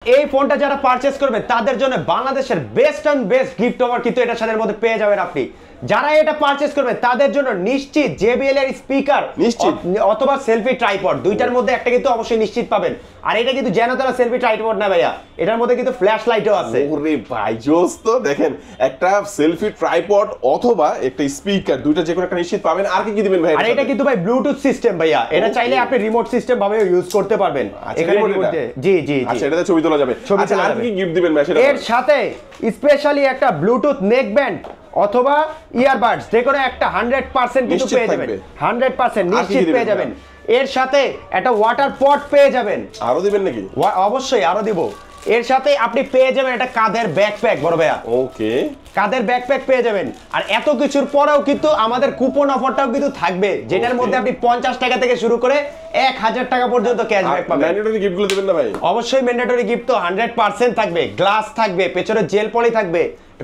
এই ফোনটা যারা পারচেজ করবে তাদের জন্য বাংলাদেশের best and best gift offer কিন্তু এটার সাথে মধ্যে পেয়ে যাবেন আপনি। যারা এটা পারচেজ করবে তাদের জন্য নিশ্চিত JBL এর স্পিকার অথবা সেলফি ট্রাইপড দুইটার মধ্যে একটা কিন্তু অবশ্যই নিশ্চিত পাবেন। আর এটা কিন্তু যেন তেন সেলফি ট্রাইপড না ভাইয়া, এটার মধ্যে কিন্তু ফ্ল্যাশ লাইটও আছে। ওরে ভাই জোস তো, দেখেন একটা সেলফি ট্রাইপড অথবা একটা স্পিকার দুইটা যে কোনো একটা নিশ্চিত পাবেন। আর কি কি দিবেন ভাই? আর এটা কিন্তু ভাই ব্লুটুথ সিস্টেম ভাইয়া, এটা চাইলে আপনি রিমোট সিস্টেম ভাবে ইউজ করতে পারবেন। এখানে জি জি আচ্ছা, এটাতে ছবি তোলা যাবে। আচ্ছা, আর কি গিফট দিবেন ভাই সেটা? এর সাথে স্পেশালি একটা ব্লুটুথ নেক ব্যান্ড অথবা ইয়ারবাডস যে কোনো একটা 100% কিন্তু পেয়ে যাবেন, 100% নিশ্চিত পেয়ে যাবেন। এর সাথে একটা ওয়াটার পট পেয়ে যাবেন। আরো দিবেন নাকি? অবশ্যই আরো দিব। এর সাথে আপনি পেয়ে যাবেন একটা কাঁধের ব্যাকপ্যাক বড় ভাইয়া। ওকে, কাঁধের ব্যাকপ্যাক পেয়ে যাবেন। আর এত কিছুর পরেও কিন্তু আমাদের কুপন অফারটাও কিন্তু থাকবে, যেটার মধ্যে আপনি 50 টাকা থেকে শুরু করে 1000 টাকা পর্যন্ত ক্যাশব্যাক পাবেন। ম্যান্ডেটরি গিফটগুলো দিবেন না ভাই? অবশ্যই ম্যান্ডেটরি গিফট তো 100% থাকবে। গ্লাস থাকবে, পেছনে জেল পলি থাকবে,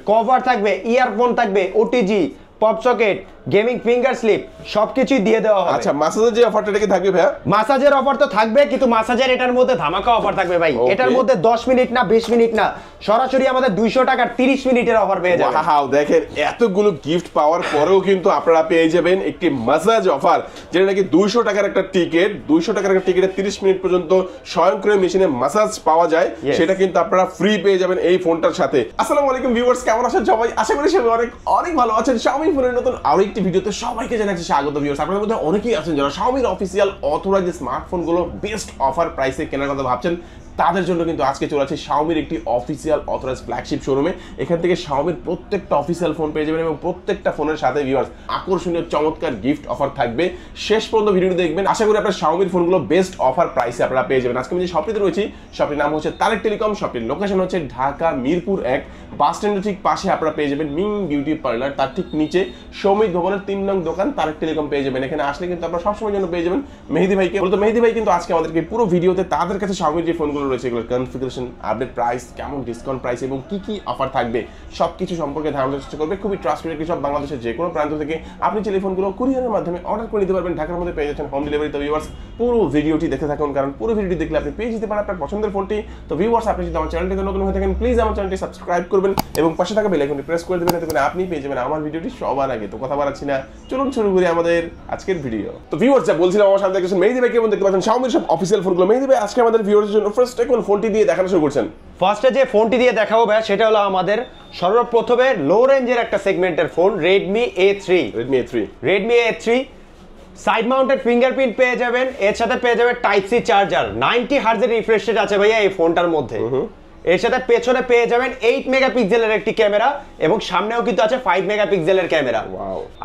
কভার থাকবে, ইয়ারফোন থাকবে, OTG, pop socket, gaming finger slip সবকিছুই দিয়ে দেওয়া হবে। আচ্ছা, মাসাজের যে অফারটা কি থাকবে ভাই? মাসাজের অফার তো থাকবে, কিন্তু মাসাজের এটার মধ্যে ধামাকা অফার থাকবে ভাই। এটার মধ্যে 10 মিনিট না 20 মিনিট না, সরাসরি আমাদের 200 টাকার 30 মিনিটের অফার পেয়ে যাবেন। ওয়াও, দেখেন এতগুলো গিফট পাওয়ার পরেও কিন্তু আপনারা পেয়ে যাবেন একটি মাসাজ অফার, যেটা নাকি 200 টাকার একটা টিকিট, 200 টাকার একটা টিকিটে 30 মিনিট পর্যন্ত স্বয়ংক্রিয় মেশিনে মাসাজ পাওয়া যায়। সেটা কিন্তু আপনারা ফ্রি পেয়ে যাবেন এই ফোনটার সাথে। আসসালামু আলাইকুম ভিউয়ার্স, কেমন আছেন সবাই? আশা করি সবাই অনেক অনেক ভালো আছেন। Xiaomi ফোনের নতুন আরো একটি ভিডিওতে সবাইকে জানাচ্ছি স্বাগত। ভিউয়ার্স, আপনাদের মধ্যে অনেকেই আছেন যারা Xiaomiর অফিসিয়াল অথরাইজড স্মার্টফোনগুলো বেস্ট অফার প্রাইসে কেনার কথা ভাবছেন। তাদের জন্য কিন্তু আজকে চলে আসছে Xiaomiর একটি অফিসিয়াল অথরাইজড ফ্ল্যাগশিপ শোরুমে। এখান থেকে Xiaomiর প্রত্যেকটা অফিসিয়াল ফোন পেয়ে যাবেন এবং প্রত্যেকটা ফোনের সাথে ভিউয়ার্স আকর্ষণীয় চমৎকার গিফট অফার থাকবে। শেষ পর্যন্ত ভিডিওটি দেখবেন, আশা করি আপনারা Xiaomiর ফোনগুলো বেস্ট অফার প্রাইসে আপনারা পেয়ে যাবেন। আজকে আমি যে শপটিতে রয়েছি, শপটির নাম হচ্ছে তারেক টেলিকম। শপটির লোকেশন হচ্ছে ঢাকা মিরপুর 1 বাস স্ট্যান্ডের ঠিক পাশে আপনারা পেয়ে যাবেন মিং বিউটি পার্লার, তার ঠিক নিচে সৌমিত ভবনের 3 নং দোকান তারেক টেলিকম পেয়ে যাবেন। এখানে আসলে কিন্তু আপনারা সবসময় জন্য পেয়ে যাবেন মেহেদি ভাইকে। বলতো মেহেদি ভাই কিন্তু আজকে আমাদেরকে পুরো ভিডিওতে তাদের কাছে Xiaomiর যে ফোনগুলো রয়েছে এগুলো কনফিগারেশন, আপডেট প্রাইস, কেমন ডিসকাউন্ট প্রাইস এবং কি কি অফার থাকবে সবকিছু সম্পর্কে ধারণার চেষ্টা করবে। খুবই ট্রাস্টেড একটি সব, বাংলাদেশের যে কোনো প্রান্ত থেকে আপনি টেলিফোনগুলো কুরিয়ারের মাধ্যমে অর্ডার করে নিতে পারবেন। ঢাকার মধ্যে পেয়ে যাচ্ছেন হোম ডেলিভারি। তো ভিউয়ার্স, পুরো ভিডিওটি দেখতে থাকুন, কারণ পুরো ভিডিওটি দেখলে আপনি পেয়ে যেতে পারেন আপনার পছন্দের ফোনটি। তো ভিউয়ার্স, আপনি যদি আমার চ্যানেলটিতে নতুন হয়ে থাকেন প্লিজ আমার চ্যানেলটি সাবস্ক্রাইব করবেন এবং পাশে থাকা বেল আইকনটি প্রেস করে দেবেন, এতে করে আপনি পেয়ে যাবেন আমার ভিডিওটি সবার আগে। তো কথা বাড়াচ্ছি না, চলুন শুরু করি আমাদের আজকের ভিডিও। তো ভিউয়ার্স, যা বলছিলাম, আমার সামনে দেখছেন মেহেদি ভাই, কেমন দেখতে পাচ্ছেন Xiaomiর সব অফিসিয়াল ফোনগুলো। মেহেদি ভাই, আজকে আমাদের ভিউয়ার্সের জন্য ফার্স্ট কোন ফোনটি দিয়ে দেখানো শুরু করছেন? ফার্স্টে যে ফোনটি দিয়ে দেখাবো ভাই সেটা হলো আমাদের সর্বপ্রথমে লো রেঞ্জের একটা সেগমেন্টের phone Redmi A3 side mounted fingerprint পেয়ে যাবেন। এর সাথে পেয়ে যাবেন টাইপ সি চার্জার, 90 হার্জের রিফ্রেশ রেট আছে ভাইয়া এই ফোনটার মধ্যে। এর সাথে পেছনে পেয়ে যাবেন 8 মেগাপিক্সেলের একটি ক্যামেরা এবং সামনেও কিন্তু আছে 5 মেগাপিক্সেলের ক্যামেরা।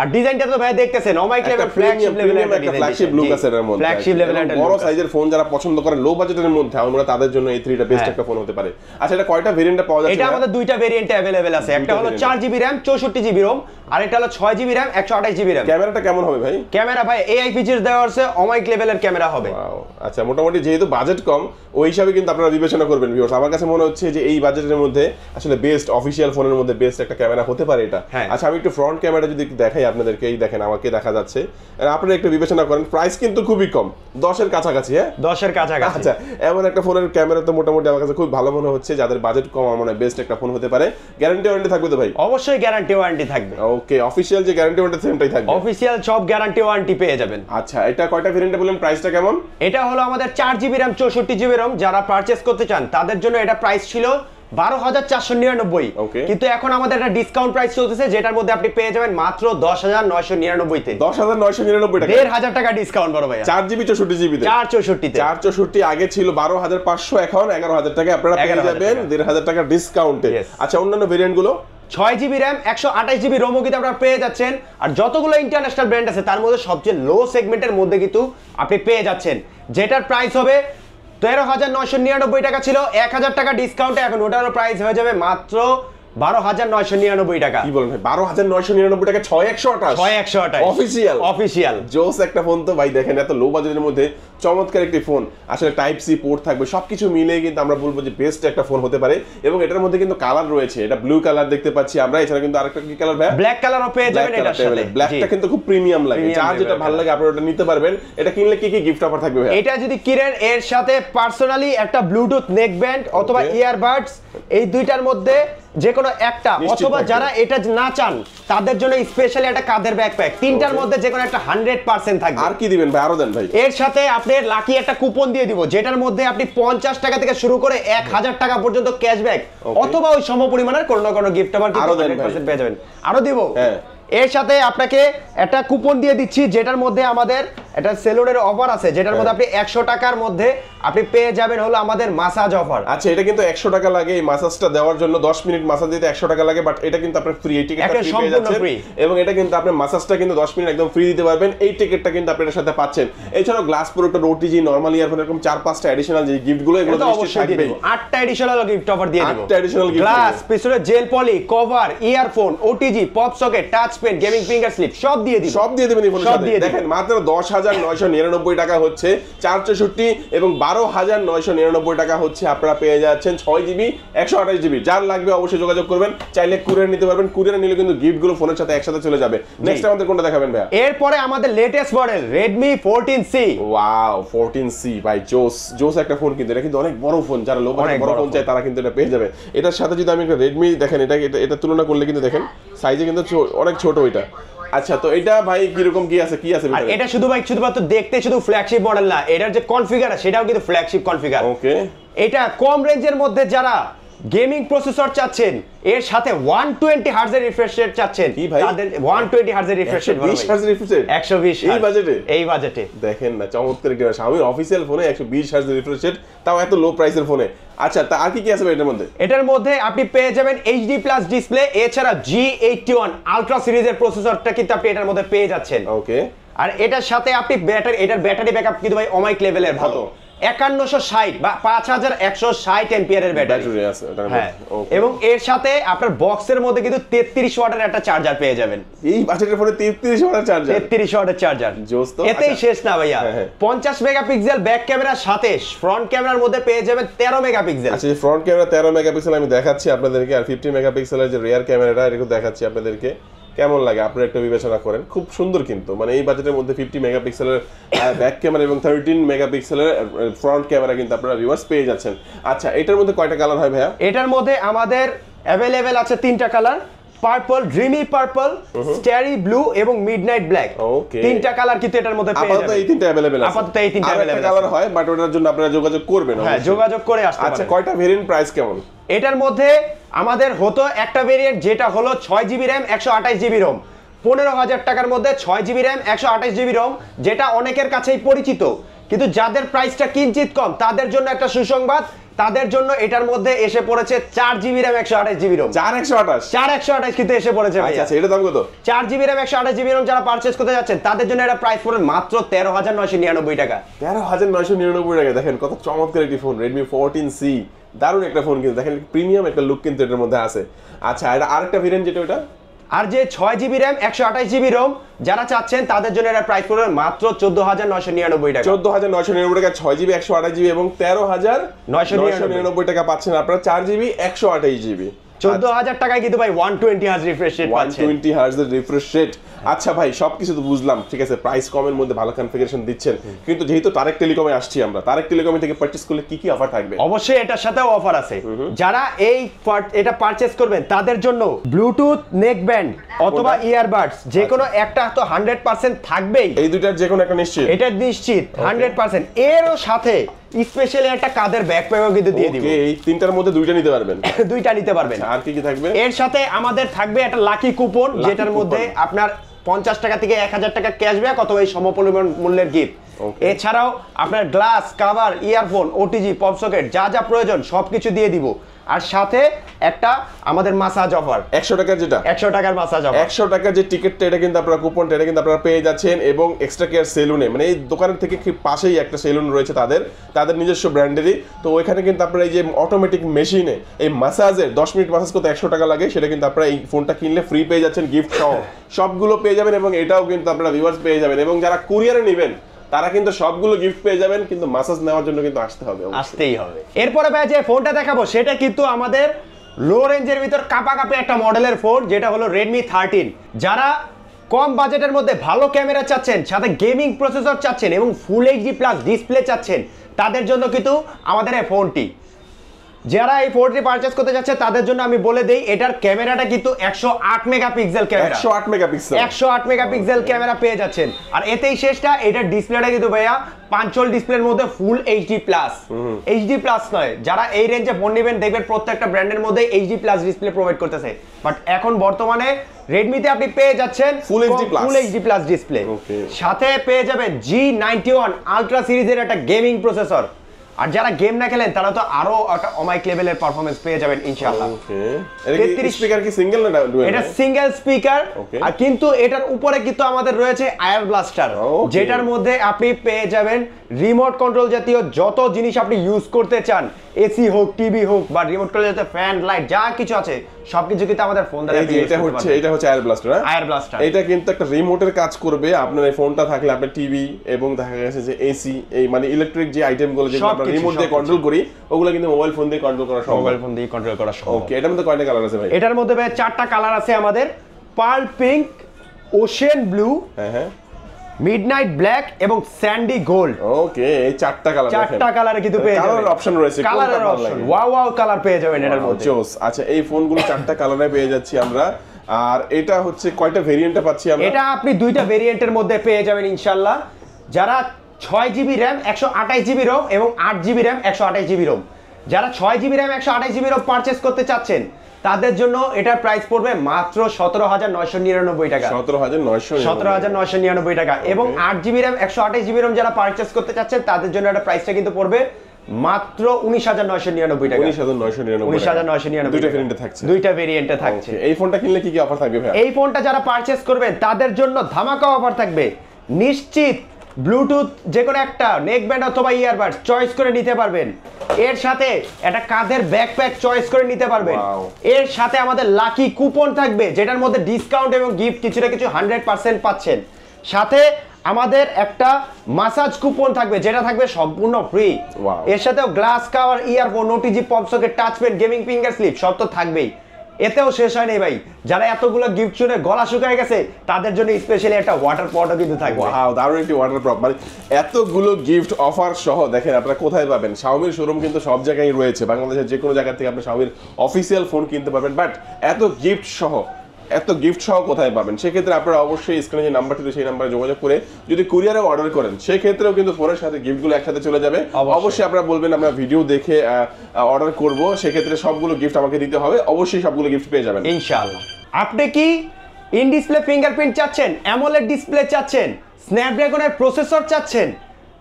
আর ডিজাইনটা তো ভাই দেখতেছেন অমাইক লেভেল ফ্ল্যাগশিপ লেভেলের একটা ফ্ল্যাগশিপ লুক আছে এর মধ্যে। ফ্ল্যাগশিপ লেভেলের একটা বড় সাইজের ফোন যারা পছন্দ করেন লো বাজেটের মধ্যে, আমরা তাদের জন্য এই 3টা বেস্ট একটা ফোন হতে পারে। আচ্ছা, এটা কয়টা ভেরিয়েন্টে পাওয়া যাচ্ছে? এটা আমাদের দুইটা ভেরিয়েন্টে अवेलेबल আছে। একটা হলো 4GB RAM 64GB ROM, আর এটা হলো 6GB RAM 128GB RAM। ক্যামেরাটা কেমন হবে ভাই? ক্যামেরা ভাই AI ফিচারস দেওয়া আছে, অমাইক লেভেলের ক্যামেরা হবে। আচ্ছা, মোটামুটি যেহেতু বাজেট কম ওই হিসাবে কিন্তু আপনারা বিবেচনা করবেন ভিউয়ার্স। আমার কাছে মনে হচ্ছে যে এই বাজেটের মধ্যে আসলে বেস্ট অফিশিয়াল ফোনের মধ্যে বেস্ট একটা ক্যামেরা হতে পারে এটা। আচ্ছা, আমি একটু ফ্রন্ট ক্যামেরা যদি দেখাই আপনাদেরকে, এই দেখেন আমাকে দেখা যাচ্ছে, আপনারা একটু বিবেচনা করেন। প্রাইস কিন্তু খুবই কম, 10 এর কাছাকাছি। 10 এর কাছাকাছি। আচ্ছা, এমন একটা ফোনের ক্যামেরা তো মোটামুটি আমার কাছে খুব ভালো মনে হচ্ছে, যাদের বাজেট কম আমার মনে হয় বেস্ট একটা ফোন হতে পারে। গ্যারান্টি ওয়ারেন্টি থাকবে তো ভাই? অবশ্যই গ্যারান্টি ওয়ারেন্টি থাকবে। ওকে, অফিশিয়াল যে গ্যারান্টি ওয়ারেন্টি সেমটাই থাকবে? অফিশিয়াল সব গ্যারান্টি ওয়ারেন্টি পেয়ে যাবেন। আচ্ছা, এটা কয়টা ভেরিয়েন্টে বলেন, প্রাইসটা কেমন? এটা হলো আমাদের 4GB RAM 64GB ROM, যারা পারচেজ করতে চান তাদের জন্য এটা প্রাইস ছিল 12,499, কিন্তু এখন আমাদের একটা ডিসকাউন্ট প্রাইস চলতেছে যেটার মধ্যে আপনি পেয়ে যাবেন মাত্র 10,999 তে। 10,999 টাকা, 1,500 টাকা ডিসকাউন্ট বড় ভাই। 4GB 64GB তে 464 আগে ছিল 12,500, এখন 11,000 টাকা আপনারা পেয়ে যাবেন 1,500 টাকা ডিসকাউন্টে। আচ্ছা, অন্যান্য ভেরিয়েন্ট গুলো 6GB RAM 128GB ROM কিন্তু আপনারা পেয়ে যাচ্ছেন। আর যতগুলো ইন্টারন্যাশনাল ব্র্যান্ড আছে তার মধ্যে সবচেয়ে লো সেগমেন্টের মধ্যে কিন্তু আপনি পেয়ে যাচ্ছেন, যেটার প্রাইস হবে 13,999 টাকা ছিল, 1,000 টাকা ডিসকাউন্টে এখন ওটারও প্রাইস হয়ে যাবে মাত্র 12,999 টাকা। কি বলেন ভাই, 12,999 টাকা 6128 অফিসিয়াল জোস একটা ফোন তো ভাই। দেখেন এত লো বাজেটের মধ্যে চমৎকার একটি ফোন, আসলে টাইপ সি পোর্ট থাকবে, সবকিছু মিলে কিন্তু আমরা বলবো যে বেস্ট একটা ফোন হতে পারে। এবং এটার মধ্যে কিন্তু কালার রয়েছে, এটা ব্লু কালার দেখতে পাচ্ছি আমরা, এছাড়া কিন্তু আরেকটা কি কালার ভাই, ব্ল্যাক কালারও পেয়ে যাবেন এটার সাথে। ব্ল্যাকটা কিন্তু খুব প্রিমিয়াম লাগে, যার যেটা ভালো লাগে আপনারা ওটা নিতে পারবেন। এটা কিনলে কি কি গিফট অফার থাকবে ভাই? এটা যদি কিনেন এর সাথে পার্সোনালি একটা ব্লুটুথ নেক ব্যান্ড অথবা ইয়ারবাডস, এই দুইটার মধ্যে যে কোনো একটা, অথবা যারা এটা না চান তাদের জন্য স্পেশালি একটা কাঁধের ব্যাকপ্যাক, তিনটার মধ্যে যে কোনো একটা 100% থাকবে। আর কি দিবেন ভাই, আরো দেন ভাই। এর সাথে আপনি লাকি একটা কুপন দিয়ে দিব, যেটার মধ্যে আপনি 50 টাকা থেকে শুরু করে 1000 টাকা পর্যন্ত ক্যাশব্যাক অথবা ওই সমপরিমাণের কোনো না কোনো গিফট আবার কিন্তু 100% পেয়ে যাবেন। আরো দিব। এর সাথে আপনাকে একটা কুপন দিয়ে দিচ্ছি, যেটার মধ্যে আমাদের একটা সেলুনের অফার আছে, যেটার মধ্যে আপনি 100 টাকার মধ্যে আপনি পেয়ে যাবেন হলো আমাদের মাসাজ অফার। আচ্ছা, এটা কিন্তু 100 টাকা লাগে এই মাসাজটা দেওয়ার জন্য, 10 মিনিট মাসাজ দিতে 100 টাকা লাগে, বাট এটা কিন্তু আপনি ফ্রি, এই টিকেটটা ফ্রি পেয়ে যাচ্ছেন। এবং এটা কিন্তু আপনি মাসাজটা কিন্তু 10 মিনিট একদম ফ্রি দিতে পারবেন, এই টিকেটটা কিন্তু আপনার সাথে পাচ্ছেন। এছাড়াও glass protector, OTG, normal earphone, এরকম 4-5টা এডিশনাল যে গিফটগুলো, এগুলো তো অবশ্যই থাকবে। 8টা এডিশনাল গিফট অফার দিয়ে দিব। 8টা এডিশনাল গিফট, গ্লাস, পিছনে gel poly, cover, earphone, OTG, pop socket, touch pen, gaming finger slip সব দিয়ে দিব। সব দিয়ে দিবেন এই ফোনের সাথে। দেখেন মাত্র 10,999 টাকা হচ্ছে 464, এবং 12,999 টাকা হচ্ছে আপনারা পেয়ে যাচ্ছেন 6GB 128GB। যার লাগবে অবশ্যই যোগাযোগ করবেন, চাইলে কুরিয়ার নিতে পারবেন, কুরিয়ার নিলে কিন্তু গিফটগুলো ফোনের সাথে একসাথে চলে যাবে। নেক্সট আমাদের কোনটা দেখাবেন ভাই? এরপরে আমাদের latest model Redmi 14C। Wow, 14C ভাই, জোস একটা ফোন, কিন্তু এটা কিন্তু অনেক বড় ফোন, যারা লো বাজেট বড় ফোন চায় তারা কিন্তু এটা পেয়ে যাবে। এটার সাথে যদি আমি একটা Redmi দেখেন, এটা তুলনা করলে কিন্তু দেখেন সাইজে কিন্তু অনেক ছোট এটা। আচ্ছা, তো এটা ভাই কিরকম কি আছে আর এটা শুধু ভাই শুধুমাত্র দেখতে শুধু ফ্ল্যাগশিপ মডেল না, এটার যে কনফিগার সেটাও কিন্তু ফ্ল্যাগশিপ কনফিগার। ওকে, এটা কম রেঞ্জের মধ্যে যারা গেমিং প্রসেসর চাচ্ছেন, এর সাথে 120 হার্জ এর রিফ্রেশ রেট চাচ্ছেন, তাদের 120 হার্জ এর refresh rate, 120 hertz refresh rate, 120 এই বাজেটে দেখেন না, চমৎকার একটা Xiaomi অফিশিয়াল ফোনে 120 হার্জ রিফ্রেশ রেট, তাও এত লো প্রাইসের ফোনে। আচ্ছা, তা আর কি কি আছে এটার মধ্যে? এটার মধ্যে আপনি পেয়ে যাবেন HD+ ডিসপ্লে, এছাড়া G81 আলট্রা সিরিজের প্রসেসরটা কিন্তু আপনি এটার মধ্যে পেয়ে যাচ্ছেন। ওকে, আর এটার সাথে আপনি এটার ব্যাটারি ব্যাকআপ কিন্তু ভাই অমাইক লেভেলের ভালো, 5160 বা 5160 এম্পিয়ারের ব্যাটারি আছে। হ্যাঁ, এবং এর সাথে আপনার বক্সের মধ্যে কিন্তু 33 ওয়াটের একটা চার্জার পেয়ে যাবেন। এই বাজেটের ফোনে 33 ওয়াটের চার্জার, 33 ওয়াটের চার্জার, জোস তো। এতেই শেষ না ভাইয়া, 50 মেগাপিক্সেল ব্যাক ক্যামেরার সাথে ফ্রন্ট ক্যামেরার মধ্যে পেয়ে যাবেন 13 মেগাপিক্সেল। আচ্ছা, ফ্রন্ট ক্যামেরা 13 মেগাপিক্সেল আমি দেখাচ্ছি আপনাদেরকে, আর 50 মেগাপিক্সেলের যে রিয়ার ক্যামেরাটা এটা দেখাচ্ছি আপনাদেরকে। কেমন লাগে আপনারা একটু বিবেচনা করেন, খুব সুন্দর কিন্তু, মানে এই বাজেটের মধ্যে 50 মেগাপিক্সেলের ব্যাক ক্যামেরা এবং 13 মেগাপিক্সেলের ফ্রন্ট ক্যামেরা কিন্তু আপনারা ভিউয়ার্স পেয়ে যাচ্ছেন। আচ্ছা, এটার মধ্যে কয়টা কালার হয় ভাইয়া? এটার মধ্যে আমাদের অ্যাভেলেবেল আছে 3টা colour, purple, dreamy purple, starry blue এবং মিডনাইট ব্ল্যাক। ওকে, 3টা কালার কিন্তু এটার মধ্যে পেয়ে যাবেন। আপাতত এই 3টা अवेलेबल আছে। আপাতত এই 3টা अवेलेबल আছে। কালার হয়, বাট ওটার জন্য আপনারা যোগাযোগ করবেন। হ্যাঁ, যোগাযোগ করে আসতে পারেন। আচ্ছা, কয়টা ভেরিয়েন্ট, প্রাইস কেমন? এটার মধ্যে আমাদের হতো একটা ভেরিয়েন্ট যেটা হলো 6GB RAM 128GB ROM, 15,000 টাকার মধ্যে 6GB RAM 128GB ROM, যেটা অনেকের কাছেই পরিচিত, কিন্তু যাদের প্রাইসটা কিঞ্চিত কম তাদের জন্য একটা সুসংবাদ, তাদের জন্য এটার মধ্যে এসে পড়েছে 4GB RAM 128GB ROM। 4128 কিন্তু এসে পড়েছে ভাই। আচ্ছা, এটা দাম কত? 4GB RAM 128GB ROM যারা পারচেজ করতে যাচ্ছেন তাদের জন্য এটা প্রাইস পড়বে মাত্র 13,999 টাকা। 13,999 টাকা। দেখেন কত চমৎকার একটি ফোন, Redmi 14C, দারুণ একটা ফোন কিন্তু, দেখেন প্রিমিয়াম একটা লুক কিন্তু এটার মধ্যে আছে। আচ্ছা, এটা আরেকটা ভেরিয়েন্ট যেটা ওটা, আর যে 6GB RAM 128GB ROM যারা চাচ্ছেন তাদের জন্য এর প্রাইস পড়বে মাত্র 14,999 টাকা। 14,999 টাকা 6GB 128GB এবং 13,999 টাকা পাচ্ছেন আপনারা 4GB 128GB। 14,000 টাকায় কিন্তু ভাই 120 হার্জ রিফ্রেশ রেট পাচ্ছেন, 120 হার্জের রিফ্রেশ রেট। আচ্ছা ভাই, সবকিছু তো বুঝলাম, ঠিক আছে, প্রাইস কমের মধ্যে ভালো কনফিগারেশন দিচ্ছেন, কিন্তু যেহেতু তারেক টেলিকমে আসছি আমরা, তারেক টেলিকম থেকে পারচেজ করলে কি কি অফার থাকবে? অবশ্যই এটার সাথেও অফার আছে। যারা এটা পারচেজ করবেন তাদের জন্য ব্লুটুথ নেক ব্যান্ড অথবা ইয়ারবাডস যে কোনো একটা তো 100% থাকবেই, এই দুইটার যে কোনো একটা নিশ্চিত, এটা নিশ্চিত 100%। এরও সাথে স্পেশালি একটা কাঁধের ব্যাকপ্যাকও কিন্তু দিয়ে দিব। এই তিনটার মধ্যে দুইটা নিতে পারবেন, দুইটা নিতে পারবেন। আর কি কি থাকবে? এর সাথে আমাদের থাকবে একটা লাকি কুপন, যেটার মধ্যে আপনার 50 টাকা থেকে 1000 টাকা ক্যাশব্যাক অথবা এই সমপরিমাণ মূল্যের গিফট। এছাড়াও আপনার glass, cover, earphone, OTG, pop socket যা যা প্রয়োজন সবকিছু দিয়ে দিব। আর সাথে একটা আমাদের মাসাজ অফার 100 টাকার যেটা 100 টাকার মাসাজ অফার 100 টাকার যে টিকিটটা এটা কিন্তু আপনারা কুপনটা এটা কিন্তু আপনারা পেয়ে যাচ্ছেন। এবং এক্সট্রা কেয়ার সেলুনে মানে এই দোকানের থেকে ঠিক পাশেই একটা সেলুন রয়েছে তাদের নিজস্ব ব্র্যান্ডেরই। তো ওইখানে কিন্তু আপনারা এই যে অটোমেটিক মেশিনে এই মাসাজের 10 মিনিট মাসাজ করতে 100 টাকা লাগে, সেটা কিন্তু আপনারা এই ফোনটা কিনলে ফ্রি পেয়ে যাচ্ছেন, গিফট সহ সবগুলো পেয়ে যাবেন। এবং এটাও কিন্তু আপনারা ভিউয়ার্স পেয়ে যাবেন। এবং যারা কুরিয়ারে নেবেন তারা কিন্তু সবগুলো গিফট পেয়ে যাবেন, কিন্তু মাসাজ নেওয়ার জন্য কিন্তু আসতেই হবে। এরপরে ভাই যে ফোনটা দেখাবো সেটা কিন্তু আমাদের লো রেঞ্জের ভিতর কাপাকাপি একটা মডেলের ফোন, যেটা হলো Redmi 13। যারা কম বাজেটের মধ্যে ভালো ক্যামেরা চাচ্ছেন, সাথে গেমিং প্রসেসর চাচ্ছেন এবং ফুল এইচডি প্লাস ডিসপ্লে চাচ্ছেন, তাদের জন্য কিন্তু আমাদের এই ফোনটি। যারা এই ফোনটি পারচেজ করতে যাচ্ছে তাদের জন্য আমি বলে দেই এটার ক্যামেরাটা কিন্তু 108 মেগাপিক্সেল ক্যামেরা, 108 মেগাপিক্সেল ক্যামেরা পেয়ে যাচ্ছেন। আর এতেই শেষটা, এটার ডিসপ্লেটা কিন্তু ভাইয়া পাঞ্চল ডিসপ্লের মধ্যে full HD plus, HD plus নয়। যারা এই রেঞ্জে ফোন নেবেন দেখবেন প্রত্যেকটা ব্র্যান্ডের মধ্যে এইচডি প্লাস ডিসপ্লে প্রোভাইড করতেছে, বাট এখন বর্তমানে রেডমিতে আপনি পেয়ে যাচ্ছেন ফুল এইচডি প্লাস ডিসপ্লে। সাথে পেয়ে যাবেন G91 আলট্রা সিরিজের একটা গেমিং প্রসেসর। আর যারা গেম না খেলেন তারা তো আরো একটা অমাইক লেভেলের পারফরম্যান্স পেয়ে যাবেন ইনশাআল্লাহ। এটা স্পিকার কি সিঙ্গেল না ডুয়াল? এটা সিঙ্গেল স্পিকার, আর কিন্তু এটার উপরে কিন্তু আমাদের রয়েছে আয়ার ব্লাস্টার, যেটার মধ্যে আপনি পেয়ে যাবেন রিমোট কন্ট্রোল জাতীয় যত জিনিস আপনি ইউজ করতে চান, এসি হোক, টিভি হোক, বা রিমোট কন্ট্রোল জাতীয় ফ্যান, লাইট যা কিছু আছে সবকিছু কিন্তু আমাদের ফোন দ্বারা আপনি ইউজ করতে পারবেন। এটা হচ্ছে আয়ার ব্লাস্টার। আয়ার ব্লাস্টার এটা কিন্তু একটা রিমোটের কাজ করবে। আপনার এই ফোনটা থাকলে আপনার টিভি এবং দেখা গেছে যে এসি, এই মানে ইলেকট্রিক যে আইটেমগুলো যেগুলো আমরা রিমোট দিয়ে কন্ট্রোল করি ওগুলো কিন্তু মোবাইল ফোন দিয়ে কন্ট্রোল করা সম্ভব। মোবাইল ফোন দিয়ে কন্ট্রোল করা সম্ভব। ওকে, এটার মধ্যে কয়টা কালার আছে ভাই? এটার মধ্যে ভাই 4টা কালার আছে আমাদের, pearl pink, ocean blue, midnight black এবং স্যান্ডি গোল্ড। ওকে, এই 4টা কালারে কিন্তু পেয়ে যাবেন। কালার অপশন রয়েছে, কালারের অপশন ওয়াও কালার পেয়ে যাবেন এটার মধ্যে। আচ্ছা, এই ফোনগুলো 4টা কালারে পেয়ে যাচ্ছি আমরা। আর এটা হচ্ছে কয়টা ভেরিয়েন্টে পাচ্ছি আমরা? এটা আপনি 2টা ভেরিয়েন্টের মধ্যে পেয়ে যাবেন ইনশাআল্লাহ। যারা 6GB RAM 128GB ROM এবং 8GB RAM 128GB ROM, যারা 6GB RAM 128GB ROM purchase করতে চাচ্ছেন তাদের জন্য এটার প্রাইস পড়বে মাত্র 17,999 টাকা। 17,999 টাকা। এবং 8GB RAM 128GB ROM যারা পারচেজ করতে চাচ্ছেন তাদের জন্য এটা প্রাইসটা কিন্তু পড়বে মাত্র 19,999 টাকা। 19,999 দুইটা ভেরিয়েন্টে থাকছে। দুইটা ভেরিয়েন্টে থাকছে। এই ফোনটা কিনলে কি কি অফার থাকবে ভাই? এই ফোনটা যারা পারচেজ করবেন তাদের জন্য ধামাকা অফার থাকবে। নিশ্চিত ব্লুটুথ যে কোনো একটা নেক ব্যান্ড অথবা ইয়ারবাড চয়েস করে নিতে পারবেন। এর সাথে একটা কাঁধের ব্যাকপ্যাক চয়েস করে নিতে পারবেন। এর সাথে আমাদের লাকি কুপন থাকবে, যেটার মধ্যে ডিসকাউন্ট এবং গিফট কিছুটা কিছু 100% পাচ্ছেন। সাথে আমাদের একটা মাসাজ কুপন থাকবে, যেটা থাকবে সম্পূর্ণ ফ্রি। এর সাথেও glass cover, earphone, OTG, pop socket, touch pen, gaming finger slip সব তো থাকবেই। এতেও শেষ হয় নাই ভাই, যারা এতগুলো গিফট শুনে গলা শুকায় গেছে তাদের জন্য স্পেশালি একটা ওয়াটার পটও কিন্তু থাকবে। ওয়াও, দারুণ একটি ওয়াটার পট। মানে এতগুলো গিফট অফার সহ দেখেন আপনারা কোথায় পাবেন? শাওমির শোরুম কিন্তু সব জায়গায় রয়েছে, বাংলাদেশের যে কোনো জায়গা থেকে আপনি শাওমির অফিসিয়াল ফোন কিনতে পারবেন। বাট এত গিফট সহ কোথায় পাবেন? সেক্ষেত্রে আপনারা অবশ্যই স্ক্রিনে যে নাম্বারটি সেই নাম্বারে যোগাযোগ করে যদি কুরিয়ারে অর্ডার করেন সেক্ষেত্রেও কিন্তু ফোনের সাথে গিফটগুলো একসাথে চলে যাবে। অবশ্যই আপনারা বলবেন আমরা ভিডিও দেখে অর্ডার করব, সেক্ষেত্রে সবগুলো গিফট আমাকে দিতে হবে, অবশ্যই সবগুলো গিফট পেয়ে যাবেন ইনশাআল্লাহ। আপনি কি ইন ডিসপ্লে ফিঙ্গারপ্রিন্ট চাচ্ছেন, অ্যামোলেড ডিসপ্লে চাচ্ছেন, স্ন্যাপড্রাগনের প্রসেসর চাচ্ছেন,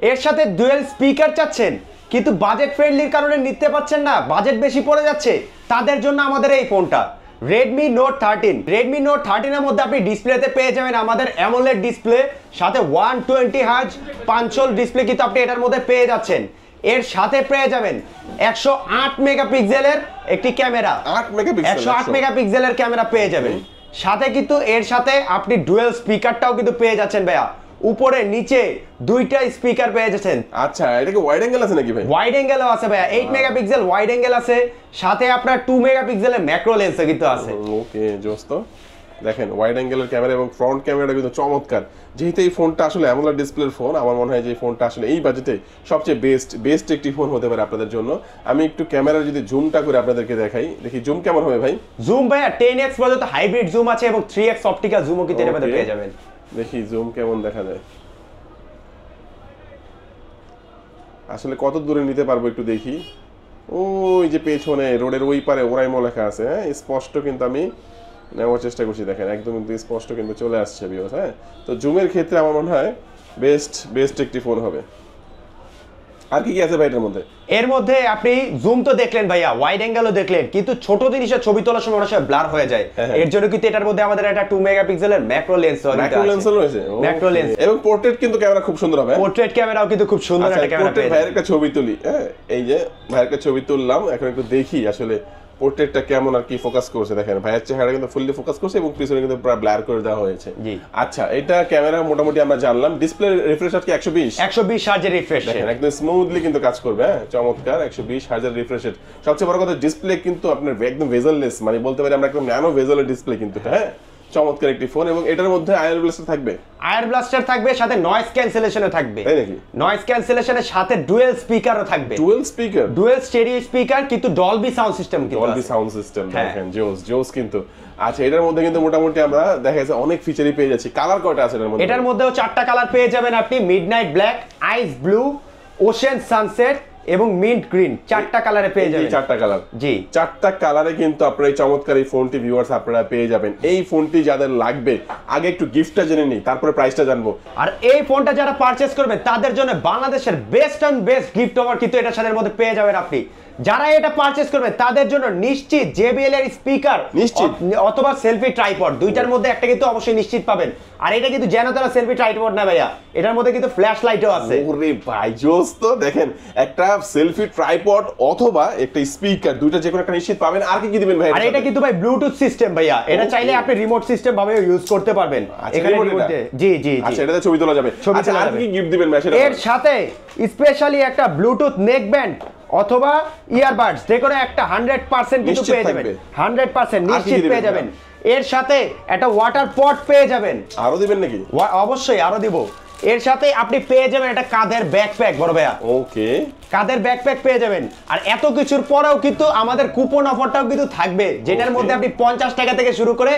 এর সাথে ডুয়াল স্পিকার চাচ্ছেন, কিন্তু বাজেট ফ্রেন্ডলির কারণে নিতে পারছেন না, বাজেট বেশি পড়ে যাচ্ছে, তাদের জন্য আমাদের এই ফোনটা Redmi Note 13। Redmi Note 13 এর মধ্যে আপনি ডিসপ্লেতে পেয়ে যাবেন আমাদের অ্যামোলেড ডিসপ্লে, সাথে 120 হার্জ পাঞ্চল ডিসপ্লে কিন্তু আপনি এটার মধ্যে পেয়ে যাচ্ছেন। এর সাথে পেয়ে যাবেন 108 মেগাপিক্সেলের একটি ক্যামেরা, 108 মেগাপিক্সেলের ক্যামেরা পেয়ে যাবেন। সাথে কিন্তু এর সাথে আপনি ডুয়াল স্পিকারটাও কিন্তু পেয়ে যাচ্ছেন ভাইয়া, উপরে নিচে 2টা স্পিকার পেয়ে যাচ্ছেন। আচ্ছা, এটা কি ওয়াইড অ্যাঙ্গেল আছে নাকি ভাই? ওয়াইড অ্যাঙ্গেলও আছে ভাইয়া, 8 মেগাপিক্সেল ওয়াইড অ্যাঙ্গেল আছে, সাথে আপনার 2 মেগাপিক্সেলের ম্যাক্রো লেন্সও কিন্তু আছে। ওকে, জোস্ত। দেখেন ওয়াইড অ্যাঙ্গেলের ক্যামেরা এবং ফ্রন্ট ক্যামেরাটা কিন্তু চমৎকার। যেহেতু এই ফোনটা আসলে অ্যামোলেড ডিসপ্লের ফোন, আমার মনে হয় যে এই ফোনটা আসলে এই বাজেটে সবচেয়ে বেস্ট একটি ফোন হতে পারে আপনাদের জন্য। আমি একটু ক্যামেরার যদি জুমটা করে আপনাদেরকে দেখাই, দেখি জুম কেমন হবে ভাই? জুম ভাইয়া 10x পর্যন্ত হাইব্রিড জুম আছে এবং 3x অপটিক্যাল জুমও কিন্তু এর মধ্যে পেয়ে যাবেন। দেখি জুম কেমন দেখা যায়, আসলে কত দূরে নিতে পারবো একটু দেখি। ওই যে পেছনে রোডের ওই পারে ওরাইমো লেখা আছে, হ্যাঁ স্পষ্ট কিন্তু আমি নেওয়ার চেষ্টা করছি। দেখেন একদম কিন্তু স্পষ্ট কিন্তু চলে আসছে ভিউয়ার্স। হ্যাঁ, তো জুমের ক্ষেত্রে আমার মনে হয় বেস্ট একটি ফোন হবে। আর কি কি আছে ভাই এটার মধ্যে? এর মধ্যে আপনি জুম তো দেখলেন ভাইয়া, ওয়াইড অ্যাঙ্গেলও দেখলেন, কিন্তু ছোট জিনিসের ছবি তোলার সময় অনেক সময় ব্লার হয়ে যায়। এর জন্য কিন্তু এটার মধ্যে আমাদের একটা 2 মেগাপিক্সেলের ম্যাক্রো লেন্স রয়েছে। ম্যাক্রো লেন্স এবং পোর্ট্রেট কিন্তু ক্যামেরা খুব সুন্দর হবে। পোর্ট্রেট ক্যামেরাও কিন্তু খুব সুন্দর একটা ক্যামেরা পেয়ে যাবেন। ভাইয়ের একটা ছবি তুলি, এই যে ভাইয়ের একটা ছবি তুললাম, এখন একটু দেখি আসলে পোর্ট্রেটটা কেমন আর কি ফোকাস করছে। দেখেন ভাইয়ের চেহারা কিন্তু ফুললি ফোকাস করছে এবং পিছনে কিন্তু পুরো ব্লার করে দেওয়া হয়েছে। আচ্ছা, এটা ক্যামেরা মোটামুটি আমরা জানলাম। ডিসপ্লে রিফ্রেশ রেট কি 120 হার্জের রিফ্রেশ রেট, একদম স্মুথলি কিন্তু কাজ করবে। চমৎকার 120 হার্জের রিফ্রেশ রেট। সবচেয়ে বড় কথা ডিসপ্লে কিন্তু আপনার একদম ভেজেললেস, মানে বলতে পারি আমরা একদম ন্যানো ভেজেলের ডিসপ্লে কিন্তু। চমৎকার একটি ফোন, এবং এটার মধ্যে আয়ার ব্লাস্টার থাকবে। আয়ার ব্লাস্টার থাকবে, সাথে নয়েজ ক্যান্সেলেশনও থাকবে। তাই নাকি? নয়েজ ক্যান্সেলেশনের সাথে ডুয়াল স্পিকারও থাকবে। ডুয়াল স্টেরিও স্পিকার, কিন্তু ডলবি সাউন্ড সিস্টেম কিন্তু ডলবি সাউন্ড সিস্টেম। দেখেন জোস কিন্তু। আচ্ছা, এটার মধ্যে কিন্তু মোটামুটি আমরা দেখা যাচ্ছে অনেক ফিচারই পেয়ে যাচ্ছি। কালার কয়টা আছে এটার মধ্যে? এটার মধ্যেও 4টা কালার পেয়ে যাবেন আপনি। মিডনাইট ব্ল্যাক, আইস ব্লু, ওশেন সানসেট এবং মিন্ট গ্রিন, 4টা কালারে পেয়ে যাবেন। 4টা কালার, জি 4টা কালারে কিন্তু আপনারা এই চমৎকার এই ফোনটি ভিউয়ার্স আপনারা পেয়ে যাবেন। এই ফোনটি যাদের লাগবে আগে একটু গিফটটা জেনে নিই, তারপরে প্রাইসটা জানবো। আর এই ফোনটা যারা পারচেজ করবে তাদের জন্য বাংলাদেশের বেস্ট গিফট অফার কিন্তু এটার সাথে মধ্যে পেয়ে যাবেন আপনি। যারা এটা পারচেজ করবে তাদের জন্য নিশ্চিত JBL এর স্পিকার নিশ্চিত অথবা সেলফি ট্রাইপড, দুইটার মধ্যে একটা কিন্তু অবশ্যই নিশ্চিত পাবেন। আর এটা কিন্তু যেন তারা সেলফি ট্রাইপড না ভাইয়া, এটার মধ্যে কিন্তু ফ্ল্যাশ লাইটও আছে। ওরে ভাই জোস তো। দেখেন একটা সেলফি ট্রাইপড অথবা একটা স্পিকার, দুইটা যে কোনো একটা নিশ্চিত পাবেন। আর কি কি দিবেন ভাই? আর এটা কিন্তু ভাই ব্লুটুথ সিস্টেম ভাইয়া, এটা চাইলে আপনি রিমোট সিস্টেম ভাবে ইউজ করতে পারবেন। এখানে জি জি, আচ্ছা এটাতে ছবি তোলা যাবে। আচ্ছা, আর কি গিফট দিবেন ভাই? এর সাথে স্পেশালি একটা ব্লুটুথ নেক ব্যান্ড অথবা ইয়ারবাডস, যে কোনো একটা 100% কিন্তু পেয়ে যাবেন। 100% নিশ্চিত পেয়ে যাবেন। এর সাথে একটা ওয়াটার পট পেয়ে যাবেন। আরো দিবেন নাকি? অবশ্যই আরো দিব। এর সাথে আপনি পেয়ে যাবেন একটা কাঁধের ব্যাকপ্যাক বড় ভাইয়া। ওকে, কাঁধের ব্যাকপ্যাক পেয়ে যাবেন। আর এত কিছুর পরেও কিন্তু আমাদের কুপন অফারটাও কিন্তু থাকবে, যেটার মধ্যে আপনি 50 টাকা থেকে শুরু করে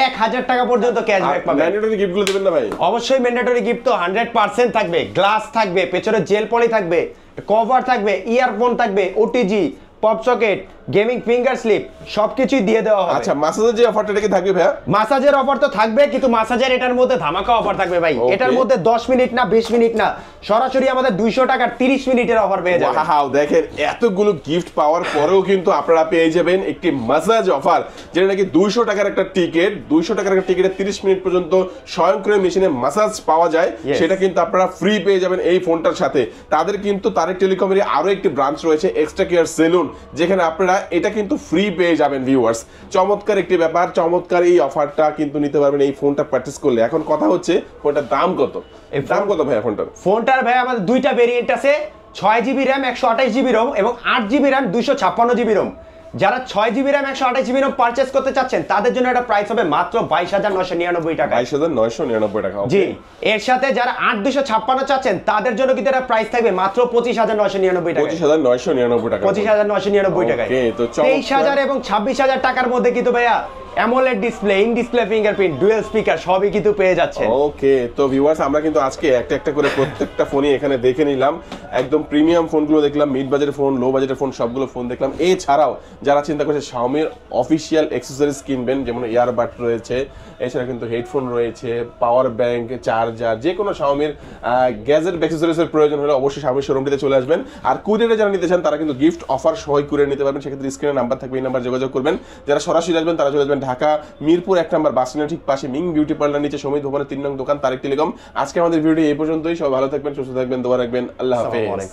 1000 টাকা পর্যন্ত ক্যাশব্যাক পাবেন। ম্যান্ডেটরি গিফটগুলো দিবেন না ভাই? অবশ্যই ম্যান্ডেটরি গিফট তো 100% থাকবে। গ্লাস থাকবে, পেছনে জেল পলি থাকবে, কভার থাকবে, ইয়ারফোন থাকবে, OTG, pop socket, gaming finger slip সবকিছুই দিয়ে দেওয়া হবে। আচ্ছা, মাসাজের যে অফারটা কি থাকবে ভাইয়া? মাসাজের অফার তো থাকবে, কিন্তু মাসাজের এটার মধ্যে ধামাকা অফার থাকবে ভাই। এটার মধ্যে 10 মিনিট না 20 মিনিট না, সরাসরি আমাদের 200 টাকার 30 মিনিটের অফার পেয়ে যাবেন। ওয়াও, দেখেন এতগুলো গিফট পাওয়ার পরেও কিন্তু আপনারা পেয়ে যাবেন একটি মাসাজ অফার, যেটা নাকি 200 টাকার একটা টিকিট, 200 টাকার একটা টিকিটে 30 মিনিট পর্যন্ত স্বয়ংক্রিয় মেশিনে মাসাজ পাওয়া যায়। সেটা কিন্তু আপনারা ফ্রি পেয়ে যাবেন এই ফোনটার সাথে। তাদের কিন্তু তারেক টেলিকমের আরো একটি ব্রাঞ্চ রয়েছে, এক্সট্রা কেয়ার সেলুন, যেখানে আপনারা এটা কিন্তু ফ্রি পেয়ে যাবেন ভিউয়ার্স। চমৎকার একটি ব্যাপার, চমৎকার এই অফারটা কিন্তু নিতে পারবেন এই ফোনটা পারচেজ করলে। এখন কথা হচ্ছে ফোনটার দাম কত? দাম কত ভাই ফোনটার ভাই আমাদের দুইটা ভেরিয়েন্ট আছে, 6GB RAM 128GB ROM এবং 8GB RAM 256GB ROM। যারা 6GB RAM 128GB ROM purchase করতে চাচ্ছেন তাদের জন্য এটা প্রাইস হবে মাত্র 22,999 টাকা। 22,999 টাকা। জি, এর সাথে যারা 8,256 চাচ্ছেন তাদের জন্য কিন্তু এটা প্রাইস থাকবে মাত্র 25,999 টাকা। 25,999 টাকা। 25,999 টাকায়। ওকে, তো 23,000 এবং 26,000 টাকার মধ্যে কিন্তু ভাইয়া AMOLED display, in display fingerprint, dual speaker সবই কিন্তু পেয়ে যাচ্ছে। ওকে, তো ভিউয়ার্স আমরা কিন্তু আজকে একটা একটা করে প্রত্যেকটা ফোনই এখানে দেখে নিলাম। একদম প্রিমিয়াম ফোনগুলো দেখলাম, মিড বাজেটের ফোন, লো বাজেটের ফোন, সবগুলো ফোন দেখলাম। এছাড়াও যারা চিন্তা করছে শাওমির অফিসিয়াল অ্যাকসেসরিজ কিনবেন, যেমন ইয়ারবাড রয়েছে, এছাড়া কিন্তু হেডফোন রয়েছে, পাওয়ার ব্যাংক, চার্জার, যে কোনো শাওমির গ্যাজেট অ্যাকসেসরিজের প্রয়োজন হলে অবশ্যই শাওমির শোরুমটিতে চলে আসবেন। আর কুরিয়ারে যারা নিতে চান তারা কিন্তু গিফট অফার সহ কুরিয়ার নিতে পারবেন। সেক্ষেত্রে স্ক্রিনে নাম্বার থাকবে, এই নাম্বার যোগাযোগ করবেন। যারা সরাসরি আসবেন তারা চলে আসবেন ঢাকা মিরপুর 1 নম্বর বাস স্ট্যান্ডের ঠিক পাশে মিং বিউটি পার্লার নিচে সমীর ভবনের 3 নং দোকান, তারেক টেলিকম। আজকে আমাদের ভিডিও এই পর্যন্তই। সবাই ভালো থাকবেন, সুস্থ থাকবেন, দোয়া রাখবেন। আল্লাহ হাফেজ।